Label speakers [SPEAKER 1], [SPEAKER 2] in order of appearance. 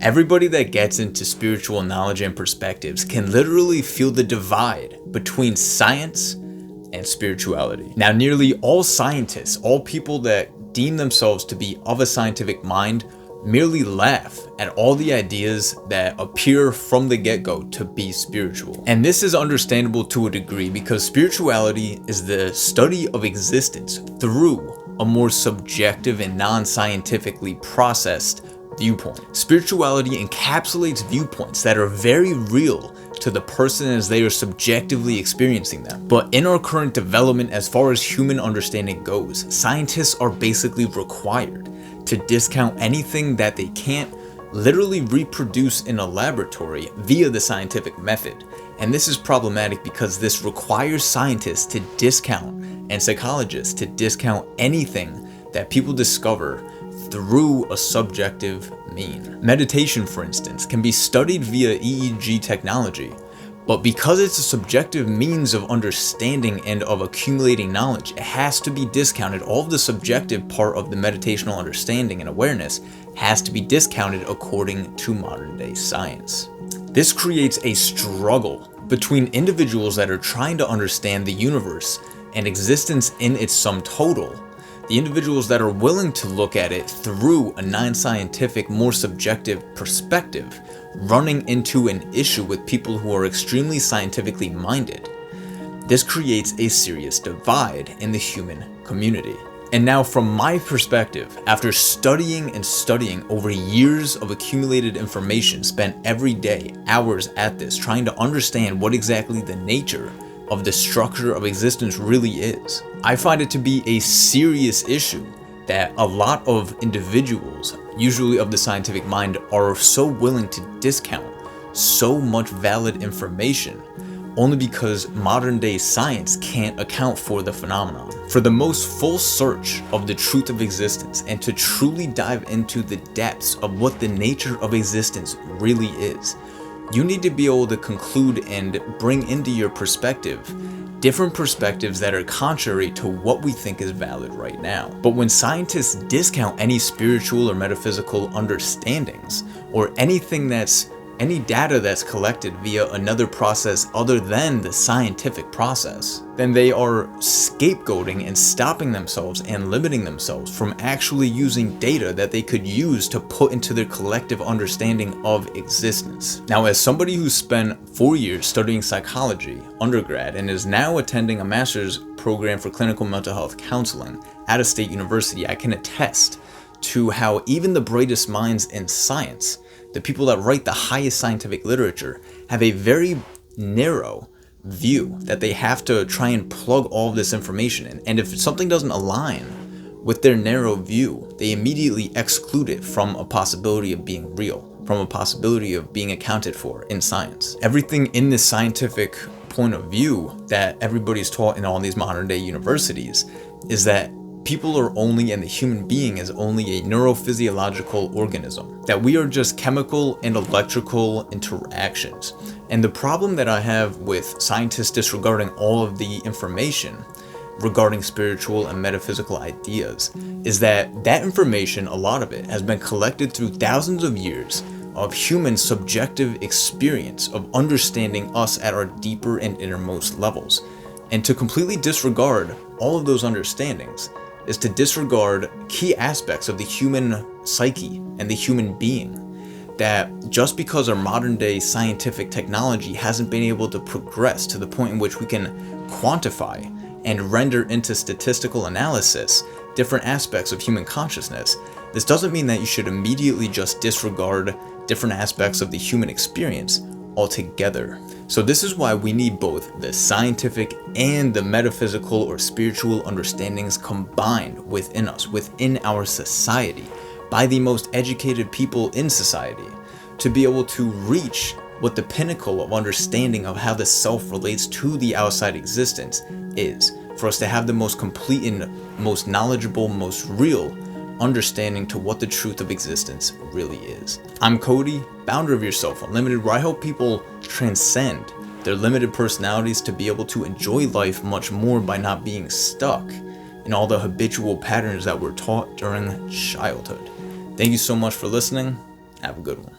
[SPEAKER 1] Everybody that gets into spiritual knowledge and perspectives can literally feel the divide between science and spirituality. Now, nearly all scientists, all people that deem themselves to be of a scientific mind, merely laugh at all the ideas that appear from the get-go to be spiritual. And this is understandable to a degree because spirituality is the study of existence through a more subjective and non-scientifically processed viewpoint. Spirituality encapsulates viewpoints that are very real to the person as they are subjectively experiencing them. But in our current development, as far as human understanding goes, scientists are basically required to discount anything that they can't literally reproduce in a laboratory via the scientific method. And this is problematic because this requires scientists to discount and psychologists to discount anything that people discover through a subjective mean. Meditation, for instance, can be studied via EEG technology, but because it's a subjective means of understanding and of accumulating knowledge, it has to be discounted. All of the subjective part of the meditational understanding and awareness has to be discounted according to modern day science. This creates a struggle between individuals that are trying to understand the universe and existence in its sum total, the individuals that are willing to look at it through a non-scientific, more subjective perspective, running into an issue with people who are extremely scientifically minded. This creates a serious divide in the human community. And now, from my perspective, after studying and studying over years of accumulated information, spent every day, hours at this, trying to understand what exactly the nature of the structure of existence really is, I find it to be a serious issue that a lot of individuals, usually of the scientific mind, are so willing to discount so much valid information only because modern day science can't account for the phenomenon. For the most full search of the truth of existence and to truly dive into the depths of what the nature of existence really is, you need to be able to conclude and bring into your perspective different perspectives that are contrary to what we think is valid right now. But when scientists discount any spiritual or metaphysical understandings or any data that's collected via another process other than the scientific process, then they are scapegoating and stopping themselves and limiting themselves from actually using data that they could use to put into their collective understanding of existence. Now, as somebody who spent 4 years studying psychology, undergrad, and is now attending a master's program for clinical mental health counseling at a state university, I can attest to how even the brightest minds in science, the people that write the highest scientific literature, have a very narrow view that they have to try and plug all of this information in. And if something doesn't align with their narrow view, they immediately exclude it from a possibility of being real, from a possibility of being accounted for in science. Everything in this scientific point of view that everybody's taught in all these modern day universities is that people are only, and the human being is only, a neurophysiological organism, that we are just chemical and electrical interactions. And the problem that I have with scientists disregarding all of the information regarding spiritual and metaphysical ideas is that that information, a lot of it, has been collected through thousands of years of human subjective experience of understanding us at our deeper and innermost levels. And to completely disregard all of those understandings is to disregard key aspects of the human psyche and the human being, that just because our modern day scientific technology hasn't been able to progress to the point in which we can quantify and render into statistical analysis different aspects of human consciousness, this doesn't mean that you should immediately just disregard different aspects of the human experience altogether. So this is why we need both the scientific and the metaphysical or spiritual understandings combined within us, within our society, by the most educated people in society, to be able to reach what the pinnacle of understanding of how the self relates to the outside existence is, for us to have the most complete and most knowledgeable, most real understanding to what the truth of existence really is. I'm Cody, founder of Yourself Unlimited, where I help people transcend their limited personalities to be able to enjoy life much more by not being stuck in all the habitual patterns that were taught during childhood. Thank you so much for listening. Have a good one.